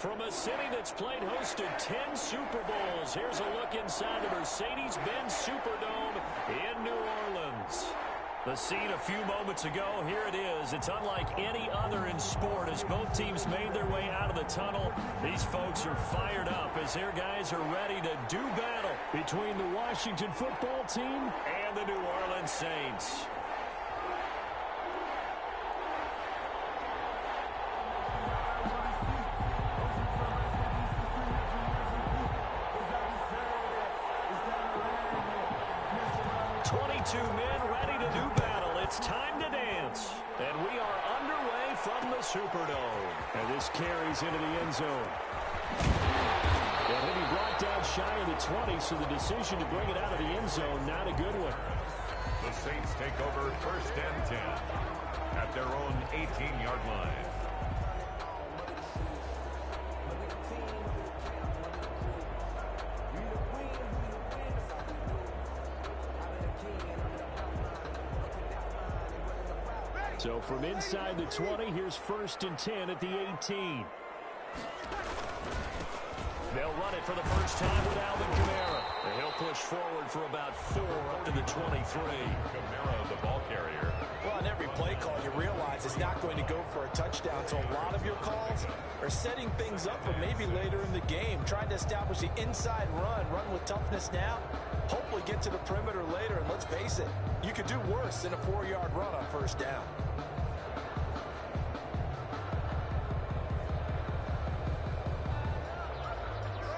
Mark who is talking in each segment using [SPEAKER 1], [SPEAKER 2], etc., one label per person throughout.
[SPEAKER 1] From a city that's played host to 10 Super Bowls, here's a look inside the Mercedes-Benz Superdome in New Orleans. The scene a few moments ago, here it is. It's unlike any other in sport as both teams made their way out of the tunnel. These folks are fired up as their guys are ready to do battle between the Washington football team and the New Orleans Saints.
[SPEAKER 2] Superdome. And this carries into the end zone. Well, he'll be brought down shy of the 20, so the decision to bring it out of the end zone, not a good one.
[SPEAKER 3] The Saints take over 1st and 10 at their own 18-yard line.
[SPEAKER 2] So from inside the 20, here's 1st and 10 at the 18.
[SPEAKER 1] They'll run it for the first time with Alvin Kamara. And he'll push forward for about 4 up to the 23.
[SPEAKER 3] Kamara, the ball carrier.
[SPEAKER 4] Well, on every play call, you realize it's not going to go for a touchdown. So a lot of your calls are setting things up for maybe later in the game, trying to establish the inside run with toughness now. Hopefully get to the perimeter later, and let's face it, you could do worse than a 4-yard run on 1st down.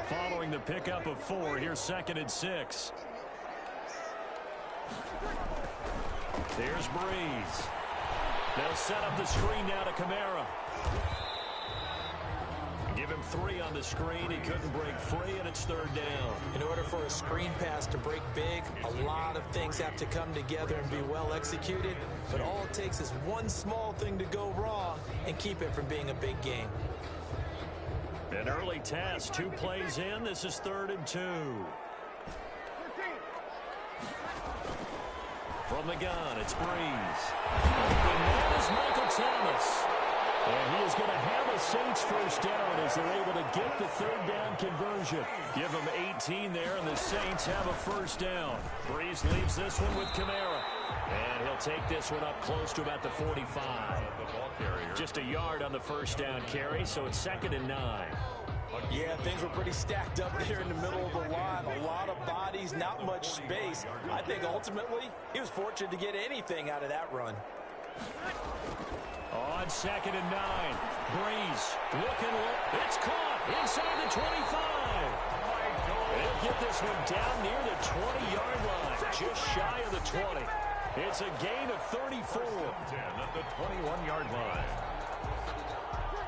[SPEAKER 1] Following the pickup of 4, here's 2nd and 6. There's Breeze. They'll set up the screen now to Kamara. Give him 3 on the screen. He couldn't break free, and it's 3rd down.
[SPEAKER 4] In order for a screen pass to break big, a lot of things have to come together and be well executed. But all it takes is one small thing to go wrong and keep it from being a big game.
[SPEAKER 1] An early task, 2 plays in. This is 3rd and 2. From the gun, it's Breeze. And that is Michael Thomas. And he is going to have a Saints 1st down as they're able to get the 3rd down conversion. Give them 18 there, and the Saints have a 1st down. Breeze leaves this one with Kamara. And he'll take this one up close to about the 45.
[SPEAKER 3] The ball carrier.
[SPEAKER 1] Just a yard on the 1st down carry, so it's 2nd and 9.
[SPEAKER 4] Yeah, things were pretty stacked up there in the middle of the line. A lot of bodies, not much space. I think ultimately he was fortunate to get anything out of that run.
[SPEAKER 1] On 2nd and 9, Breeze looking. It's caught inside the 25. They'll get this one down near the 20-yard line, just shy of the 20. It's a gain of 34.
[SPEAKER 3] 10 at the 21-yard line.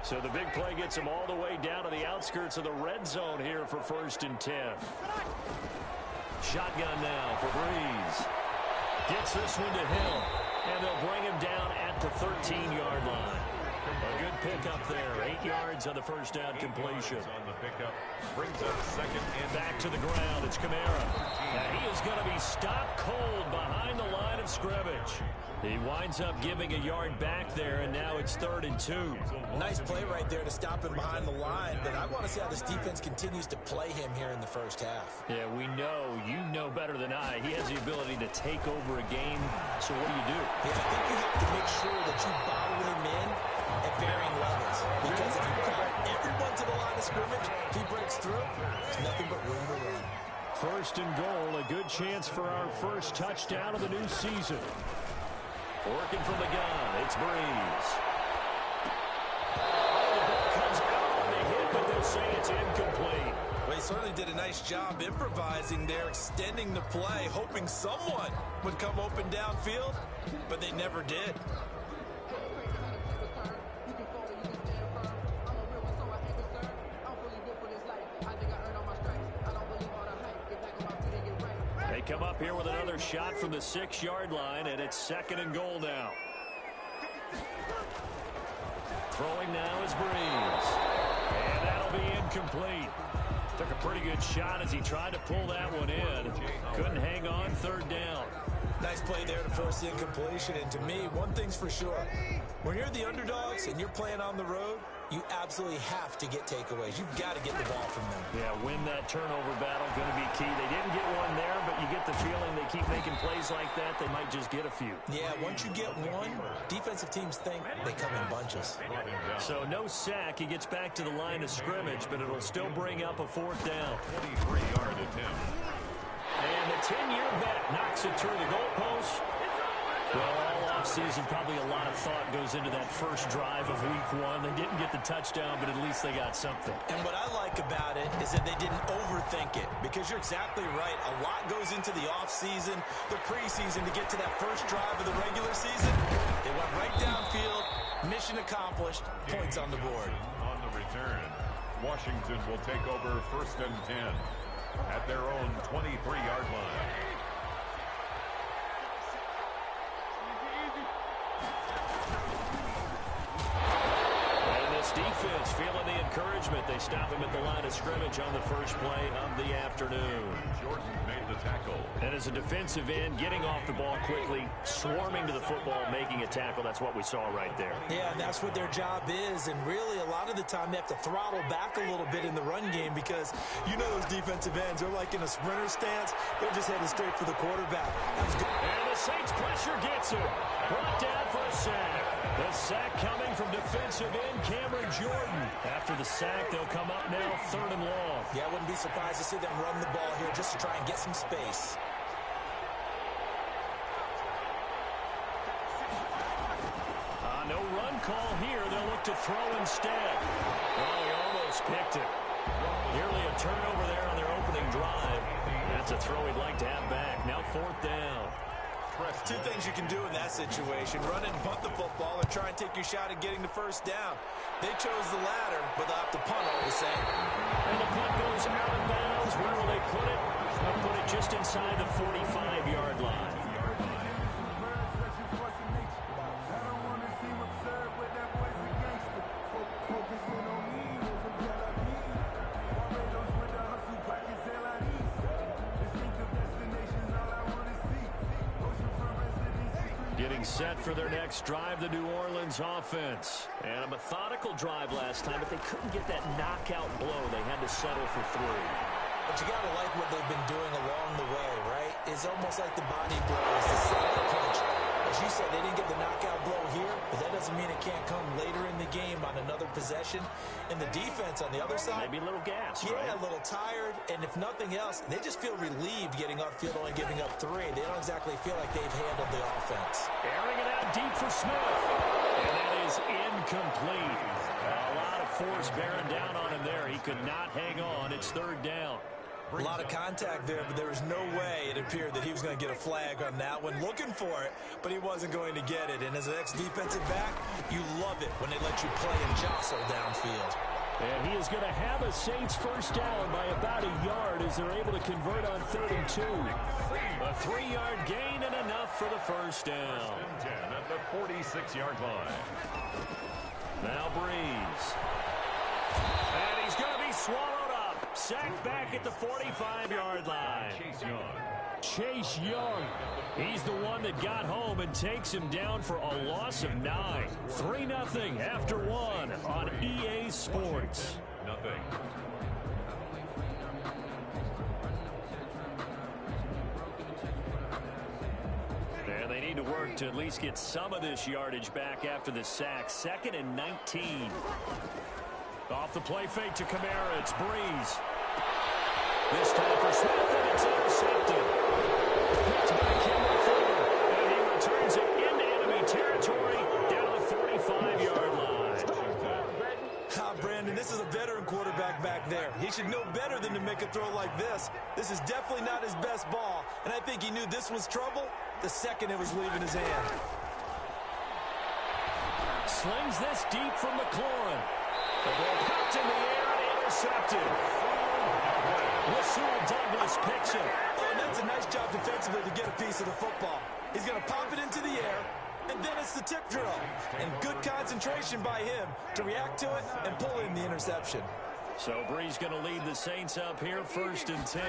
[SPEAKER 1] So the big play gets him all the way down to the outskirts of the red zone here for 1st and 10. Shotgun now for Breeze. Gets this one to Hill, and they'll bring him down at the 13-yard line. A good pickup there. 8 yards on the 1st down completion.
[SPEAKER 3] On the pickup, brings up 2nd and
[SPEAKER 1] back to the ground. It's Kamara. And he is going to be stopped cold behind the line of scrimmage. He winds up giving a yard back there, and now it's 3rd and 2.
[SPEAKER 4] Nice play right there to stop him behind the line, but I want to see how this defense continues to play him here in the 1st half.
[SPEAKER 1] Yeah, we know. You know better than I. He has the ability to take over a game. So what do you do?
[SPEAKER 4] Yeah, I think you have to make sure that you bottle him in at varying levels. Because if you crowd everyone to the line of scrimmage, if he breaks through, there's nothing but room to run.
[SPEAKER 2] 1st and goal, a good chance for our 1st touchdown of the new season.
[SPEAKER 1] Working from the gun, it's Breeze. Oh, the ball comes out on the hit, but they'll say it's incomplete.
[SPEAKER 4] Well, he certainly did a nice job improvising there, extending the play, hoping someone would come open downfield, but they never did.
[SPEAKER 1] They come up here with another shot from the 6-yard line, and it's 2nd and goal now. Throwing now is Breeze. And that'll be incomplete. Took a pretty good shot as he tried to pull that one in. Couldn't hang on, 3rd down.
[SPEAKER 4] Nice play there to force the incompletion. And to me, one thing's for sure. When you're the underdogs and you're playing on the road, you absolutely have to get takeaways. You've got to get the ball from them.
[SPEAKER 1] Yeah, win that turnover battle, going to be key. They didn't get one there, but you get the feeling they keep making plays like that, they might just get a few.
[SPEAKER 4] Yeah, once you get one, defensive teams think they come in bunches.
[SPEAKER 1] So no sack. He gets back to the line of scrimmage, but it'll still bring up a 4th down.
[SPEAKER 3] 23-yard attempt.
[SPEAKER 1] And the 10-year vet knocks it through the goalpost. Well, all offseason, probably a lot of thought goes into that first drive of week 1. They didn't get the touchdown, but at least they got something.
[SPEAKER 4] And what I like about it is that they didn't overthink it, because you're exactly right. A lot goes into the offseason, the preseason to get to that first drive of the regular season. They went right downfield, mission accomplished, points on the board.
[SPEAKER 3] On the return, Washington will take over 1st and 10 at their own 23-yard line.
[SPEAKER 1] Defense feeling the encouragement. They stop him at the line of scrimmage on the first play of the afternoon.
[SPEAKER 3] Jordan made the tackle.
[SPEAKER 1] And as a defensive end, getting off the ball quickly, swarming to the football, making a tackle. That's what we saw right there.
[SPEAKER 4] Yeah, and that's what their job is. And really, a lot of the time, they have to throttle back a little bit in the run game, because you know those defensive ends are like in a sprinter stance. They're just heading straight for the quarterback. That's good.
[SPEAKER 1] And the Saints pressure gets him. Brought down for a sack. The sack coming from defensive end Cameron Jordan. After the sack, they'll come up now 3rd and long.
[SPEAKER 4] Yeah, I wouldn't be surprised to see them run the ball here just to try and get some space.
[SPEAKER 1] No run call here. They'll look to throw instead. Oh, he almost picked it. Nearly a turnover there on their opening drive. That's a throw he'd like to have back. Now 4th down.
[SPEAKER 4] 2 things you can do in that situation: run and punt the football, or try and take your shot at getting the first down. They chose the latter, but they'll have to punt all the same.
[SPEAKER 1] And the punt goes out of bounds. Where will they put it? They'll put it just inside the 45-yard line. Getting set for their next drive, the New Orleans offense. And a methodical drive last time, but they couldn't get that knockout blow. They had to settle for 3.
[SPEAKER 4] But you got to like what they've been doing along the way, right? It's almost like the body blows, the solid punch. As you said, they didn't get the knockout blow here, but that doesn't mean it can't come later in the game on another possession. And the defense on the other side,
[SPEAKER 1] maybe a little gas,
[SPEAKER 4] yeah,
[SPEAKER 1] right?
[SPEAKER 4] A little tired. And if nothing else, they just feel relieved getting upfield, only giving up 3. They don't exactly feel like they've handled the offense.
[SPEAKER 1] Airing it out deep for Smith. And that is incomplete. A lot of force bearing down on him there. He could not hang on. It's 3rd down.
[SPEAKER 4] A lot of contact there, but there was no way it appeared that he was going to get a flag on that one. Looking for it, but he wasn't going to get it. And as an ex-defensive back, you love it when they let you play and jostle downfield.
[SPEAKER 2] And he is going to have a Saints first down by about a yard as they're able to convert on 3rd and 2.
[SPEAKER 1] A 3-yard gain and enough for the first down.
[SPEAKER 3] 10 at the 46-yard line.
[SPEAKER 1] Now Breeze. And he's going to be swallowed up. Sacked back at the 45-yard line.
[SPEAKER 2] Chase Young.
[SPEAKER 1] He's the one that got home and takes him down for a loss of 9. 3-0 after 1 on EA Sports.
[SPEAKER 3] Nothing.
[SPEAKER 1] And they need to work to at least get some of this yardage back after the sack. 2nd and 19. Off the play fake to Kamara. It's Breeze. This time for Smith, and it's intercepted. Picked by Kimball Fuller, and he returns it into enemy territory down the 45-yard line.
[SPEAKER 4] Brandon, this is a veteran quarterback back there. He should know better than to make a throw like this. This is definitely not his best ball, and I think he knew this was trouble the second it was leaving his hand.
[SPEAKER 1] Slings this deep from McLaurin. The ball popped in the air and intercepted. Rasul Douglas picks it.
[SPEAKER 4] Oh, and that's a nice job defensively to get a piece of the football. He's going to pop it into the air, and then it's the tip drill. And good concentration by him to react to it and pull in the interception.
[SPEAKER 1] So Breeze going to lead the Saints up here, 1st and 10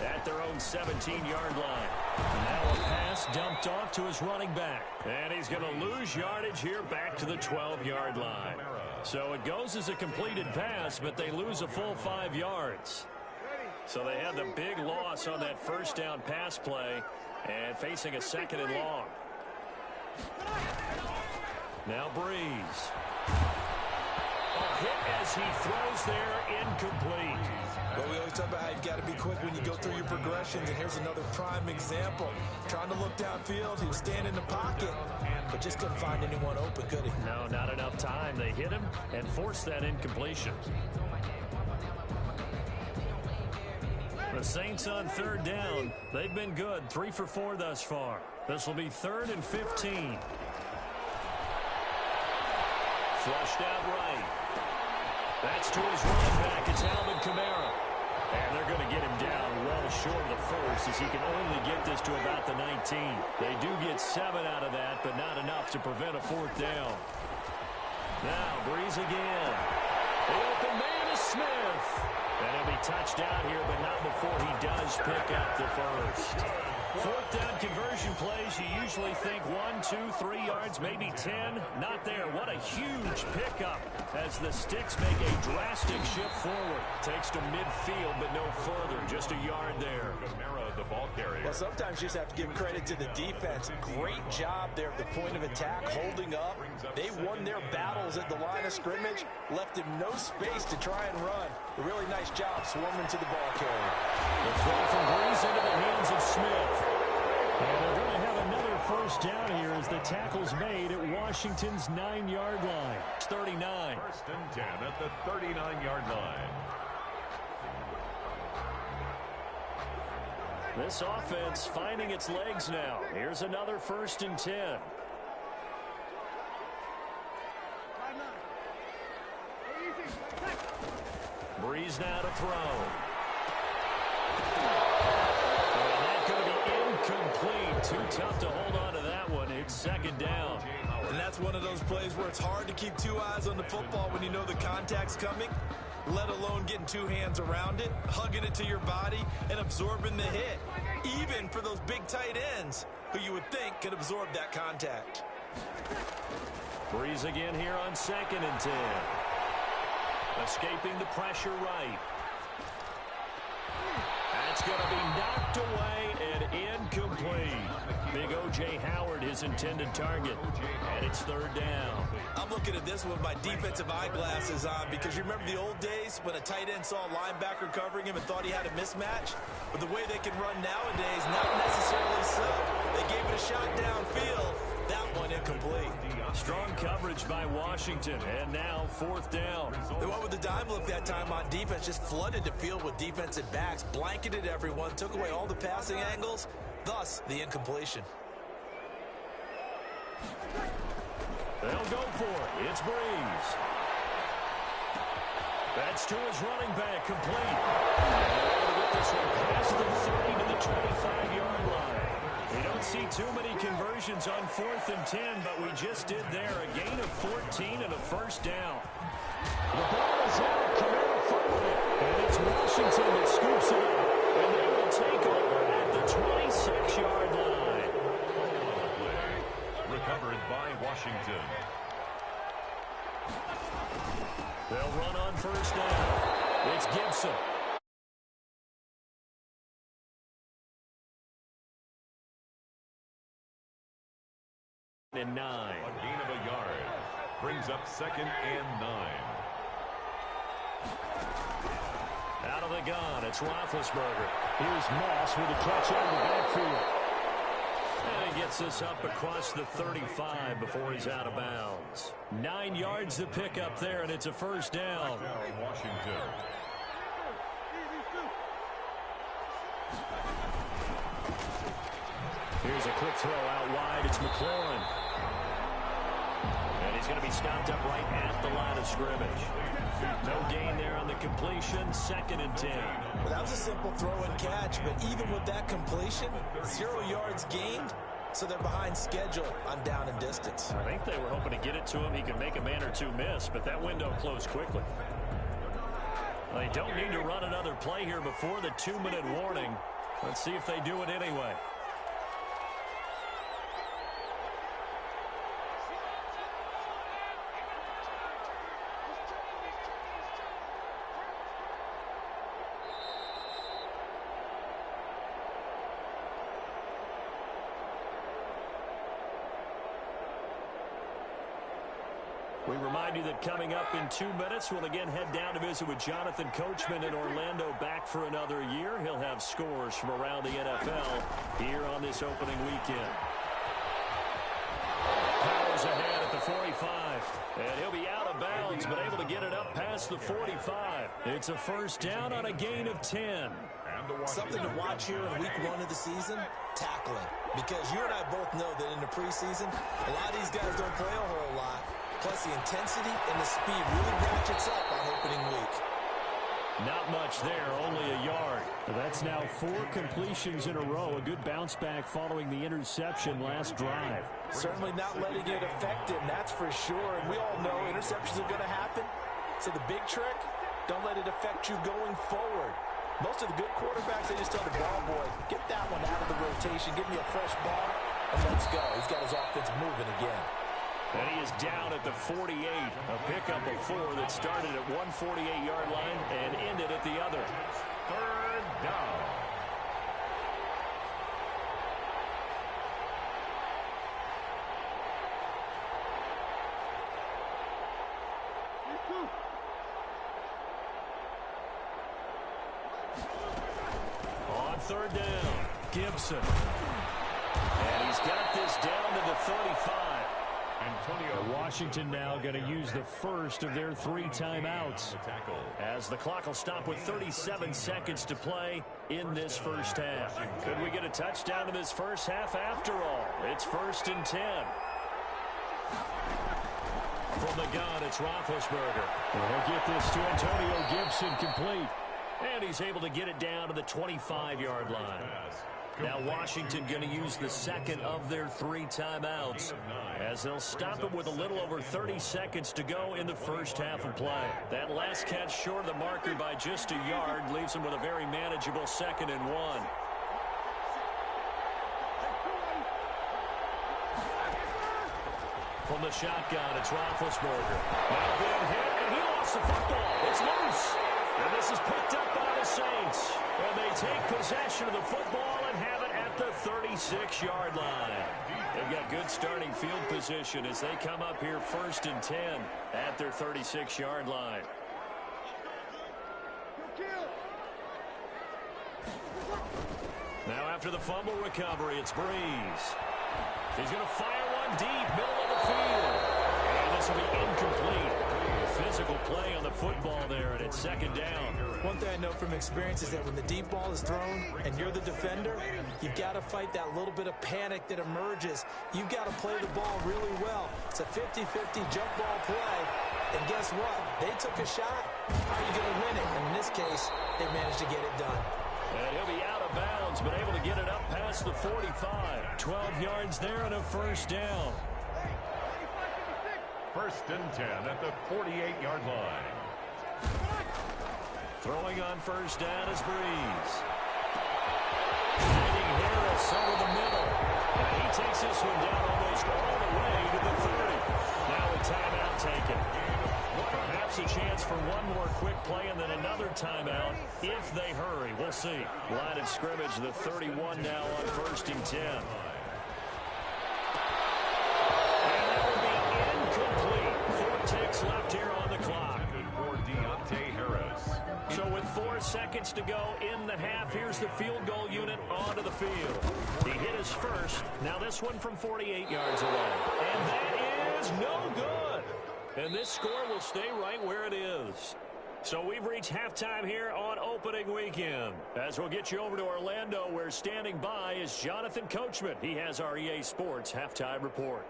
[SPEAKER 1] at their own 17-yard line. Now a pass dumped off to his running back. And he's going to lose yardage here back to the 12-yard line. So it goes as a completed pass, but they lose a full 5 yards. So they had the big loss on that first down pass play and facing a 2nd and long. Now Breeze. A hit as he throws there, incomplete.
[SPEAKER 4] Well, we always talk about how you've got to be quick when you go through your progressions, and here's another prime example. Trying to look downfield, he was standing in the pocket, but just couldn't find anyone open, could he?
[SPEAKER 1] No, not enough time. They hit him and forced that incompletion. The Saints on 3rd down. They've been good, 3 for 4 thus far. This will be 3rd and 15. Flushed out right. That's to his running back. It's Alvin Kamara. And they're going to get him down well short of the first, as he can only get this to about the 19. They do get 7 out of that, but not enough to prevent a 4th down. Now, Breeze again. The open man is Smith. And he'll be touched down here, but not before he does pick up the first. 4th down conversion plays, you usually think 1, 2, 3 yards, maybe 10. Not there. What a huge pickup as the Sticks make a drastic shift forward. Takes to midfield, but no further. Just a yard there.
[SPEAKER 3] Kamara, the ball carrier.
[SPEAKER 4] Well, sometimes you just have to give credit to the defense. Great job there at the point of attack, holding up. They won their battles at the line of scrimmage, left him no space to try and run. A really nice job swarming to the ball carrier.
[SPEAKER 1] The throw from Breeze into the hands of Smith. And they're going to have another first down here as the tackle's made at Washington's 9-yard line. It's 39.
[SPEAKER 3] 1st and 10 at the 39-yard line.
[SPEAKER 1] This offense finding its legs now. Here's another 1st and 10. Breeze now to throw. And that's going to be incomplete. Too tough to hold on to that one. It's 2nd down.
[SPEAKER 4] And that's one of those plays where it's hard to keep 2 eyes on the football when you know the contact's coming, let alone getting 2 hands around it, hugging it to your body, and absorbing the hit. Even for those big tight ends who you would think could absorb that contact.
[SPEAKER 1] Breeze again here on 2nd and 10. Escaping the pressure right. That's going to be knocked away and incomplete. Big O.J. Howard, his intended target. And it's 3rd down.
[SPEAKER 4] I'm looking at this with my defensive eyeglasses on because you remember the old days when a tight end saw a linebacker covering him and thought he had a mismatch? But the way they can run nowadays, not necessarily so. They gave it a shot downfield. That one incomplete.
[SPEAKER 1] Strong coverage by Washington, and now 4th down.
[SPEAKER 4] They went with the dime look that time on defense, just flooded the field with defensive backs, blanketed everyone, took away all the passing angles, thus the incompletion.
[SPEAKER 1] They'll go for it. It's Breeze. That's to his running back, complete. And they're able to get this one past the 30 to the 25-yard line. We don't see too many conversions on 4th and 10, but we just did there. A gain of 14 and a 1st down. The ball is out. Kamara fumbled it. And it's Washington that scoops it up. And they will take over at the 26-yard line.
[SPEAKER 3] Recovered by Washington.
[SPEAKER 1] They'll run on 1st down. It's Gibson. And 9.
[SPEAKER 3] A gain of a yard. Brings up 2nd and 9.
[SPEAKER 1] Out of the gun, it's Roethlisberger. Here's Moss with a catch out of the backfield. And he gets this up across the 35 before he's out of bounds. 9 yards to pick up there, and it's a 1st down.
[SPEAKER 3] Washington.
[SPEAKER 1] Here's a quick throw out wide. It's McLaurin. And he's going to be stopped up right at the line of scrimmage. No gain there on the completion. 2nd and 10.
[SPEAKER 4] Well, that was a simple throw and catch, but even with that completion, 0 yards gained, so they're behind schedule on down and distance.
[SPEAKER 1] I think they were hoping to get it to him. He could make a man or two miss, but that window closed quickly. They don't need to run another play here before the 2-minute warning. Let's see if they do it anyway. remind you that coming up in 2 minutes, we'll again head down to visit with Jonathan Coachman in Orlando, back for another year. He'll have scores from around the NFL here on this opening weekend. Powers ahead at the 45, and he'll be out of bounds, but able to get it up past the 45. It's a first down on a gain of 10.
[SPEAKER 4] Something to watch here in week 1 of the season, tackling. Because you and I both know that in the preseason, a lot of these guys don't play a whole lot. Plus, the intensity and the speed really ratchets up on opening week.
[SPEAKER 1] Not much there, only a yard.
[SPEAKER 2] That's now 4 completions in a row. A good bounce back following the interception last drive.
[SPEAKER 4] Certainly not letting it affect him, that's for sure. And we all know interceptions are going to happen. So the big trick, don't let it affect you going forward. Most of the good quarterbacks, they just tell the ball boy, get that one out of the rotation, give me a fresh ball, and let's go. He's got his offense moving again.
[SPEAKER 1] And he is down at the 48. A pickup of 4 that started at 148-yard line and ended at the other.
[SPEAKER 3] Third down.
[SPEAKER 1] On third down, Gibson. And he's got this down to the 35.
[SPEAKER 2] Washington now going to use the first of their 3 timeouts,
[SPEAKER 1] as the clock will stop with 37 seconds to play in this first half. Could we get a touchdown in this first half after all? It's 1st and 10. From the gun, it's Roethlisberger.
[SPEAKER 2] They'll get this to Antonio Gibson complete.
[SPEAKER 1] And he's able to get it down to the 25-yard line. Now Washington going to use the second of their 3 timeouts, as they'll stop it with a little over 30 seconds to go in the first half of play. That last catch short of the marker by just a yard leaves them with a very manageable 2nd and 1. From the shotgun, it's Roethlisberger. Now being hit, and he lost the football. It's loose. And this is picked up by the Saints. And they take possession of the football and have it at the 36-yard line. They've got good starting field position as they come up here 1st and 10 at their 36-yard line. Now after the fumble recovery, it's Breeze. He's going to fire one deep, middle of the field. And this will be incomplete. Physical play on the football there, and it's 2nd down.
[SPEAKER 4] One thing I know from experience is that when the deep ball is thrown and you're the defender, you've got to fight that little bit of panic that emerges. You've got to play the ball really well. It's a 50-50 jump ball play. And guess what? They took a shot. How are you going to win it? And in this case, they managed to get it done.
[SPEAKER 1] And he'll be out of bounds, but able to get it up past the 45. 12 yards there and a 1st down.
[SPEAKER 3] 1st and 10 at the 48-yard line.
[SPEAKER 1] Throwing on 1st down is Breeze. Finding Harris over the middle. And he takes this one down almost all the way to the 30. Now a timeout taken. Perhaps a chance for one more quick play and then another timeout if they hurry. We'll see. Line of scrimmage, the 31 now on 1st and 10. Left here on the clock. So with 4 seconds to go in the half, here's the field goal unit onto the field. He hit his first. Now this one from 48 yards away. And that is no good. And this score will stay right where it is. So we've reached halftime here on opening weekend. As we'll get you over to Orlando, where standing by is Jonathan Coachman. He has our EA Sports halftime report.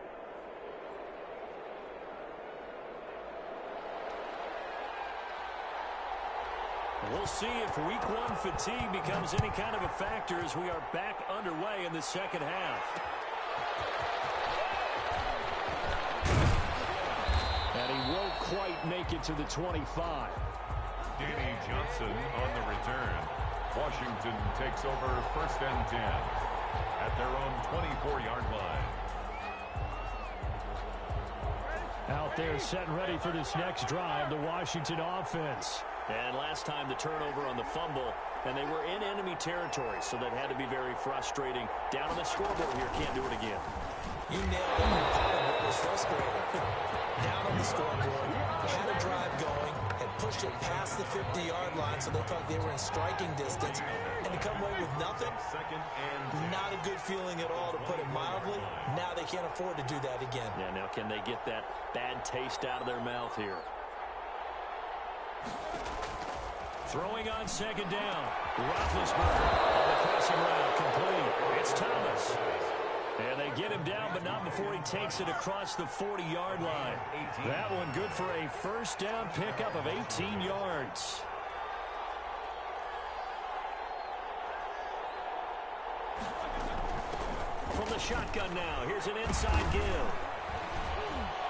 [SPEAKER 1] We'll see if week 1 fatigue becomes any kind of a factor as we are back underway in the second half.
[SPEAKER 2] And he won't quite make it to the 25.
[SPEAKER 3] Danny Johnson on the return. Washington takes over 1st and 10 at their own 24-yard line.
[SPEAKER 2] Out there set and ready for this next drive, the Washington offense.
[SPEAKER 1] And last time the turnover on the fumble, and they were in enemy territory, so that had to be very frustrating. Down on the scoreboard here, can't do it again.
[SPEAKER 4] You nailed it. Part of what was frustrating. Down on the scoreboard, had a drive going, had pushed it past the 50-yard line, so they thought they were in striking distance, and to come away with nothing, not a good feeling at all, to put it mildly. Now they can't afford to do that again.
[SPEAKER 1] Yeah, now can they get that bad taste out of their mouth here? Throwing on second down. Roethlisberger on the crossing route, complete. It's Thomas. And they get him down, but not before he takes it across the 40-yard line. That one good for a first down pickup of 18 yards. From the shotgun now, here's an inside give.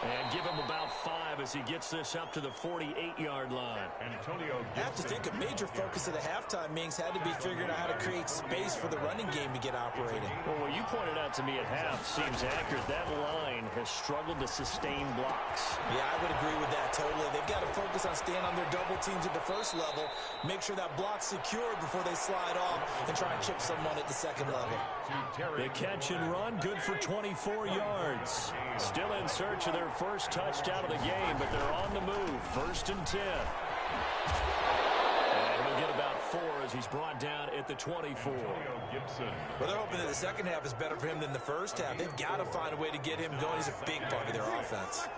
[SPEAKER 1] And give him about 5 as he gets this up to the 48-yard line.
[SPEAKER 4] I have to think a major focus of the halftime meetings had to be figuring out how to create space for the running game to get operating.
[SPEAKER 1] Well, what you pointed out to me at half seems accurate. That line has struggled to sustain blocks.
[SPEAKER 4] Yeah, I would agree with that totally. They've got to focus on staying on their double teams at the first level, make sure that block's secured before they slide off, and try and chip someone at the second level.
[SPEAKER 1] The catch and run, good for 24 yards. Still in search of their first touchdown of the game, but they're on the move. 1st and 10. And he'll get about 4 as he's brought down at the 24.
[SPEAKER 4] Well, they're hoping that the second half is better for him than the first half. They've got to find a way to get him going. He's a big part of their offense.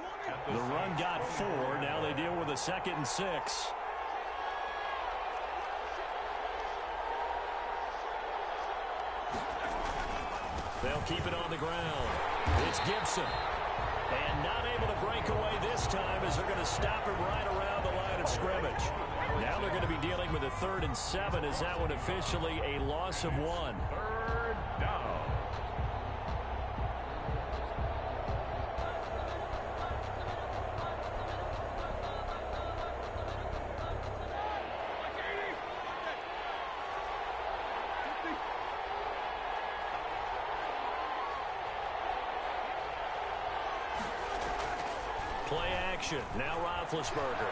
[SPEAKER 1] The run got 4. Now they deal with a 2nd and 6. They'll keep it on the ground. It's Gibson. And not able to break away this time as they're going to stop him right around the line of scrimmage. Now they're going to be dealing with a 3rd and 7 as that one officially a loss of 1.
[SPEAKER 3] 3rd down.
[SPEAKER 1] Play action. Now Roethlisberger.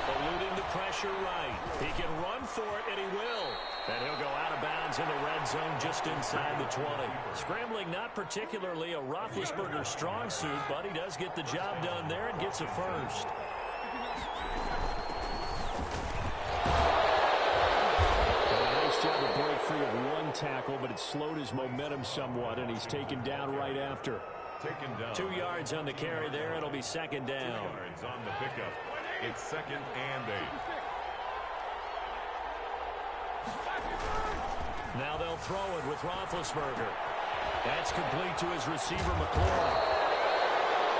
[SPEAKER 1] Eluding the pressure right. He can run for it, and he will. And he'll go out of bounds in the red zone just inside the 20. Scrambling not particularly a Roethlisberger strong suit, but he does get the job done there and gets a first. Nice job to break free of 1 tackle, but it slowed his momentum somewhat, and he's taken down right after. 2 yards on the carry there. It'll be 2nd down.
[SPEAKER 3] 2 yards on the pickup. It's 2nd and 8.
[SPEAKER 1] Now they'll throw it with Roethlisberger. That's complete to his receiver, McLaurin.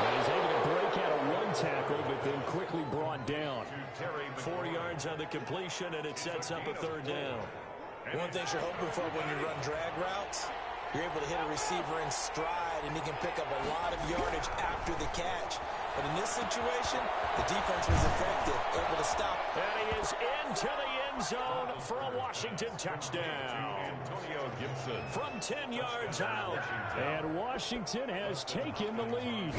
[SPEAKER 1] And he's able to break out of 1 tackle, but then quickly brought down. 4 yards on the completion, and it sets up a 3rd down.
[SPEAKER 4] One thing you're hoping for when you run drag routes, you're able to hit a receiver in stride, and he can pick up a lot of yardage after the catch. But in this situation, the defense was effective, able to stop.
[SPEAKER 1] And he is into the end zone for a Washington touchdown.
[SPEAKER 3] Antonio Gibson.
[SPEAKER 1] From 10 yards out. And Washington has taken the lead.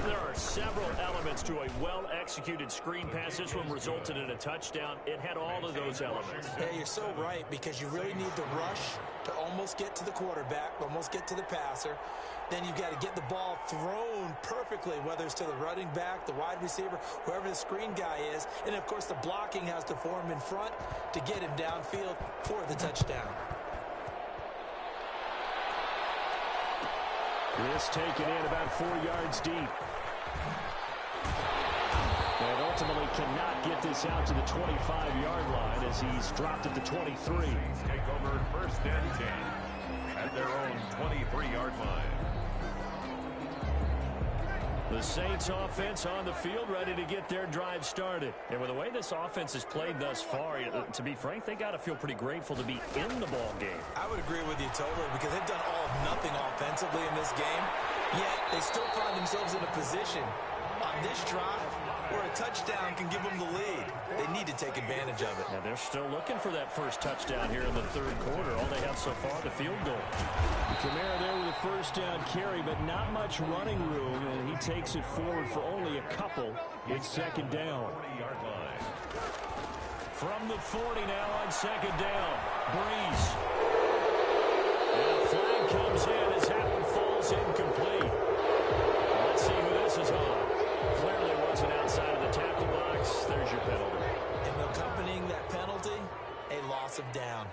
[SPEAKER 1] There are several elements to a well-executed screen pass. This one resulted in a touchdown. It had all of those elements.
[SPEAKER 4] Yeah, you're so right, because you really need the rush to almost get to the quarterback, almost get to the passer. Then you've got to get the ball thrown perfectly, whether it's to the running back, the wide receiver, whoever the screen guy is. And, of course, the blocking has to form in front to get him downfield for the touchdown.
[SPEAKER 1] This taken in about 4 yards deep. And ultimately cannot get this out to the 25-yard line as he's dropped at the 23.
[SPEAKER 3] Take over 1st and 10 at their own 23-yard line.
[SPEAKER 1] The Saints offense on the field ready to get their drive started. And with the way this offense has played thus far, to be frank, they got to feel pretty grateful to be in the ball game.
[SPEAKER 4] I would agree with you totally, because they've done all of nothing offensively in this game, yet they still find themselves in a position on this drive where a touchdown can give them the lead. They need to take advantage of it.
[SPEAKER 1] Now they're still looking for that first touchdown here in the 3rd quarter. All they have so far, the field goal. Kamara there with a first down carry, but not much running room, and he takes it forward for only a couple. It's 2nd down.
[SPEAKER 3] 40-yard line.
[SPEAKER 1] From the 40 now on second down. Breeze. And a flag comes in as that one falls incomplete. Let's see who this is on. Clearly wasn't outside of the tackle box. There's your penalty.
[SPEAKER 4] And accompanying that penalty, a loss of down.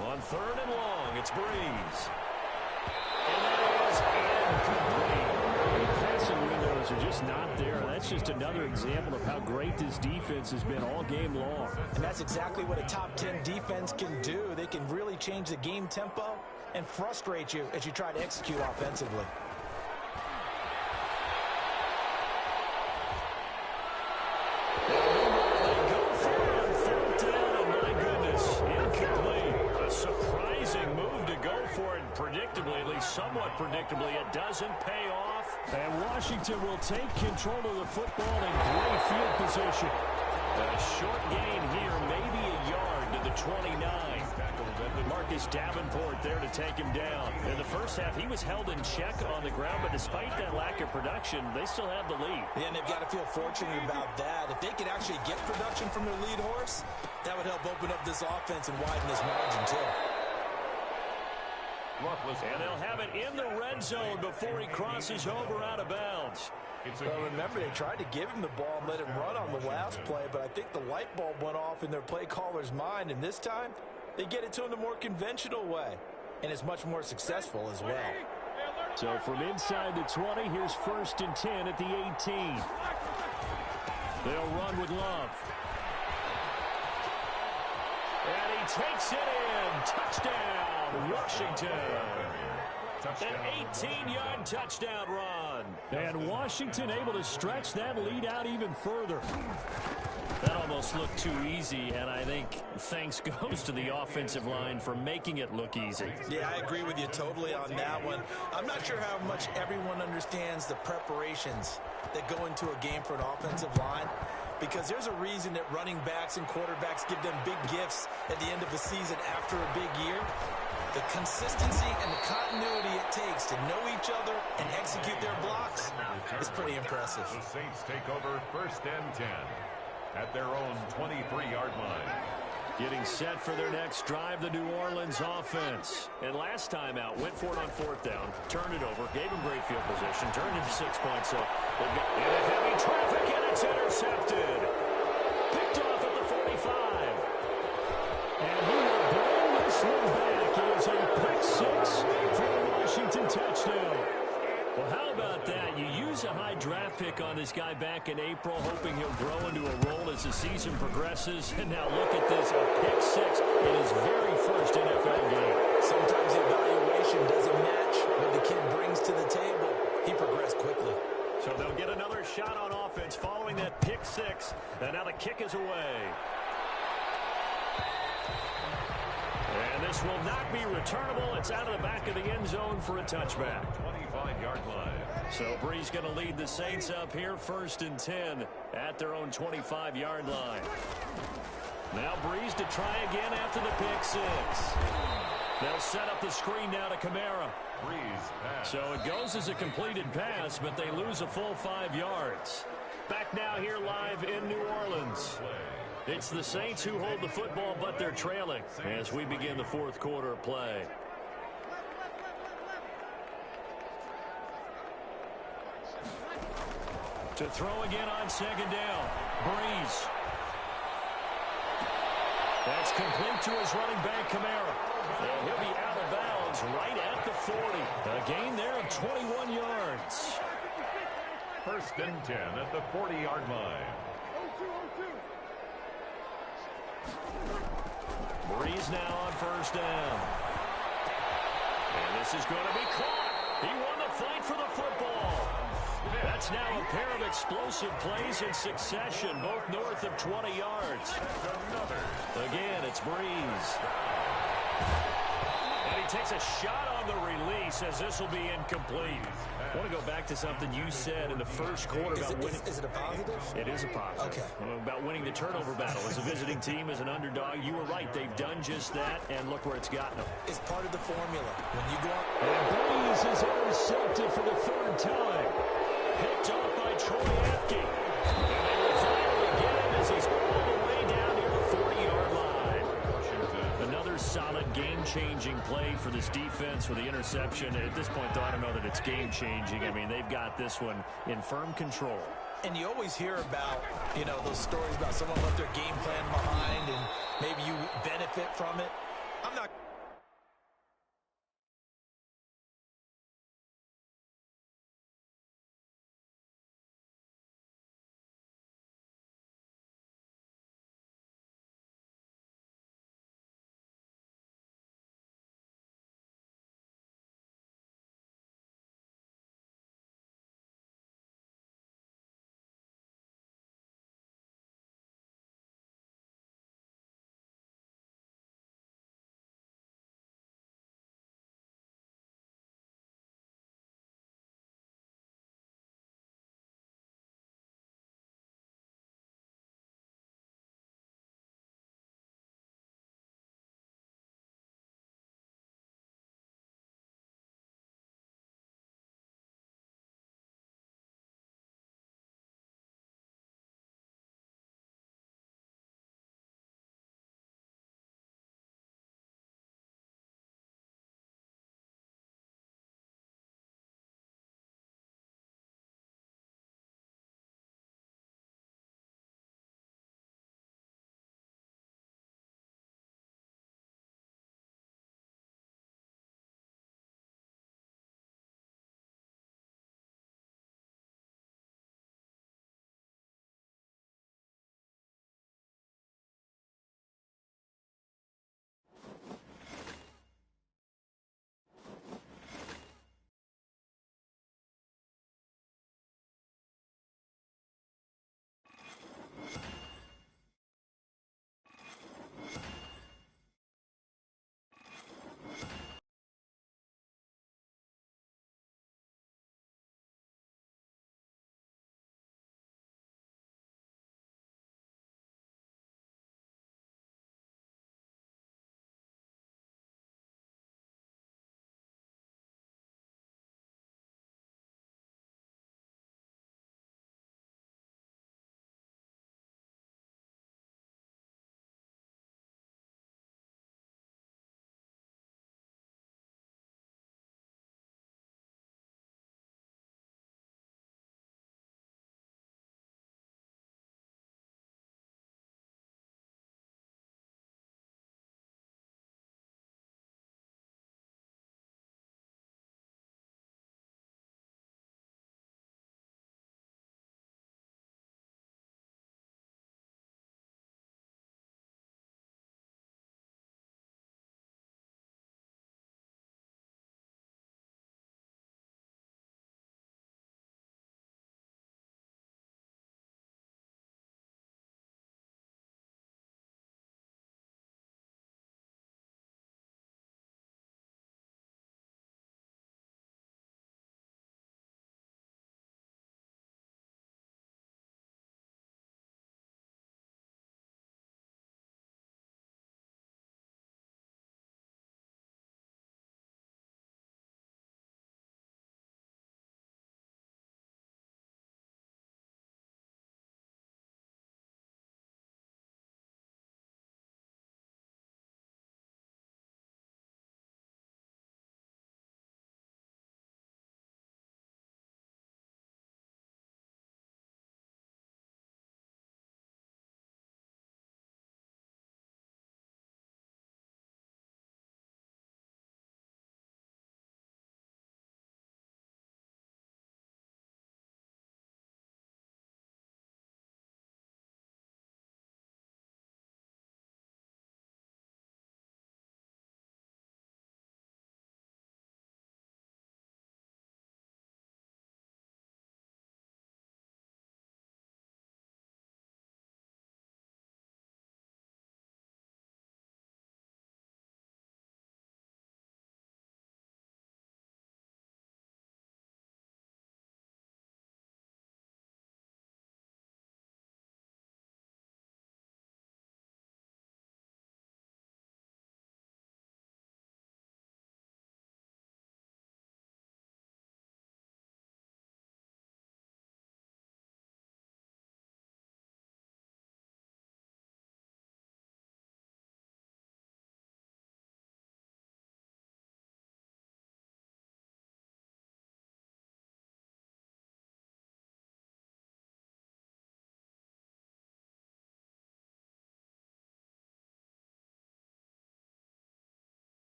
[SPEAKER 1] On third and long, it's Breeze. And that is incomplete.
[SPEAKER 2] Passing windows are just not there. That's just another example of how great this defense has been all game long.
[SPEAKER 4] And that's exactly what a top 10 defense can do. They can really change the game tempo and frustrate you as you try to execute offensively.
[SPEAKER 1] Somewhat predictably, it doesn't pay off.
[SPEAKER 2] And Washington will take control of the football in great field position.
[SPEAKER 1] A short gain here, maybe a yard to the 29. Marcus Davenport there to take him down. In the first half, he was held in check on the ground, but despite that lack of production, they still have the lead.
[SPEAKER 4] Yeah, and they've got to feel fortunate about that. If they could actually get production from their lead horse, that would help open up this offense and widen this margin, too.
[SPEAKER 1] And they'll have it in the red zone before he crosses over out of bounds.
[SPEAKER 4] Well, remember, they tried to give him the ball and let him run on the last play, but I think the light bulb went off in their play caller's mind, and this time they get it to him the more conventional way, and it's much more successful as well.
[SPEAKER 2] So from inside the 20, here's 1st and 10 at the 18. They'll run with Love.
[SPEAKER 1] And he takes it in. Touchdown, Washington. An 18-yard touchdown run.
[SPEAKER 2] And Washington able to stretch that lead out even further.
[SPEAKER 1] That almost looked too easy, and I think thanks goes to the offensive line for making it look easy.
[SPEAKER 4] Yeah, I agree with you totally on that one. I'm not sure how much everyone understands the preparations that go into a game for an offensive line, because there's a reason that running backs and quarterbacks give them big gifts at the end of the season after a big year. The consistency and the continuity it takes to know each other and execute their blocks is pretty impressive.
[SPEAKER 3] The Saints take over 1st and 10 at their own 23-yard line.
[SPEAKER 1] Getting set for their next drive, the New Orleans offense. And last time out, went for it on 4th down, turned it over, gave him great field position, turned into 6 points. So they've got in a heavy traffic, and it's intercepted. Picked off at the 45.
[SPEAKER 2] And he will bring this one back. It is a pick 6 for the Washington touchdown.
[SPEAKER 1] Well, how about that? You use a high draft pick on this guy back in April, hoping he'll grow into a role as the season progresses. And now look at this, a pick 6 in his very first NFL game.
[SPEAKER 4] Sometimes the evaluation doesn't match what the kid brings to the table. He progressed quickly.
[SPEAKER 1] So they'll get another shot on offense following that pick 6. And now the kick is away. And this will not be returnable. It's out of the back of the end zone for a touchback.
[SPEAKER 3] 25-yard line.
[SPEAKER 1] So Breeze going to lead the Saints up here 1st and 10 at their own 25-yard line. Now Breeze to try again after the pick 6. They'll set up the screen now to Kamara.
[SPEAKER 3] Breeze pass.
[SPEAKER 1] So it goes as a completed pass, but they lose a full 5 yards. Back now here live in New Orleans. It's the Saints who hold the football, but they're trailing as we begin the 4th quarter of play. To throw again on 2nd down. Breeze. That's complete to his running back, Kamara. And he'll be out of bounds right at the 40. A gain there of 21 yards.
[SPEAKER 3] 1st and 10 at the 40-yard line.
[SPEAKER 1] Breeze now on 1st down. And this is going to be caught. He won the fight for the football. That's now a pair of explosive plays in succession, both north of 20 yards. Again, it's Breeze. And he takes a shot on the release as this will be incomplete. I want to go back to something you said in the first quarter about winning.
[SPEAKER 4] Is it a positive?
[SPEAKER 1] It is a positive.
[SPEAKER 4] Okay.
[SPEAKER 1] About winning the turnover battle. As a visiting team, as an underdog, you were right. They've done just that, and look where it's gotten them.
[SPEAKER 4] It's part of the formula. When you go up.
[SPEAKER 2] And Breeze is intercepted for the 3rd time.
[SPEAKER 1] Picked off by Troy game-changing play for this defense with the interception. At this point, though, I don't know that it's game-changing. I mean, they've got this one in firm control.
[SPEAKER 4] And you always hear about, those stories about someone left their game plan behind and maybe you benefit from it. I'm not